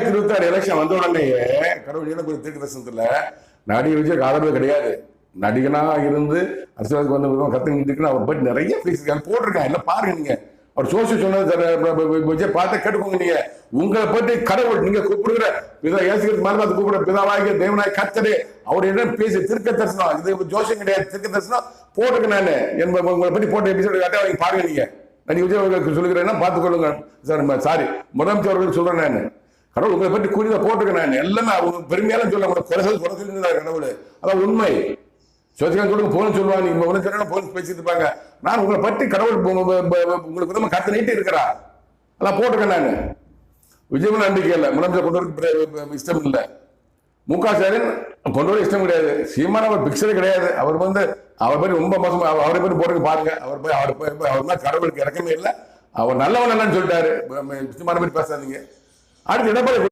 2026 election வந்த உடனேயே கடவுள் ஈழப்பூர் தீர்க்க தரிசனத்துல நடிகர் விஜய் ஆதரவு கிடையாது. நடிகனா இருந்து அரசியலுக்கு வந்த கத்துக்கிட்டு அவர் போய் நிறைய பேசிருக்காங்க, போட்டிருக்காங்க. எல்லாம் பாருங்க நீங்க. அவர் சோசியல் சொன்னது விஜய் பார்த்து கேட்டுக்கோங்க. நீங்க உங்களை பற்றி கடவுள் நீங்க கூப்பிடுகிற பிதா ஏசுகிறது மாதிரி கூப்பிடுற பிதாவாகிய தேவனாய் கர்த்தரே அவர் என்ன பேசி தீர்க்க தரிசனம், இது ஜோசியம் கிடையாது, தீர்க்க தரிசனம் போட்டுக்க நான் என்பது உங்களை பற்றி போட்ட எபிசோடு கேட்டா அவங்க பாருங்க. நீங்க நான் விஜய் அவர்களுக்கு சொல்லுகிறேன்னா பார்த்துக்கொள்ளுங்க சார். சாரி முதலமைச்சர் அவர்களுக்கு சொல்றேன் நான். கடவுள் உங்களை பற்றி கூறியதை போட்டுக்க நான். எல்லாமே அவங்க பெருமையாலும் சொல்ல குறைகள் குறை சொல்லியிருந்தார் கடவுள். அதான் உண்மை. சோசியல் சொல்லுங்க போன சொல்லுவாங்க, நீங்க ஒன்று சொன்னா போலீஸ் பேசிட்டு இருப்பாங்க. நான் உங்களை பற்றி கடவுள் உங்களுக்கு விதமா கத்து நீட்டு இருக்கிறா, அதான் போட்டுக்க நான். விஜய் நம்பிக்கை இல்லை, முதலமைச்சர் கொண்டு வர இஷ்டம் இல்லை. முக ஸ்டாலின் கொண்டு வர இஷ்டம் கிடையாது. சீமான அவர் பிக்சரே கிடையாது. அவர் அவர் பற்றி ரொம்ப மோசமா அவரை பற்றி போட்டுக்க பாருங்க. அவர் தான் கடவுளுக்கு இறக்கமே இல்லை. அவர் நல்லவன் இல்லைன்னு சொல்லிட்டாரு. சீமான பற்றி பேசாதீங்க. அடுத்து எடப்பாடி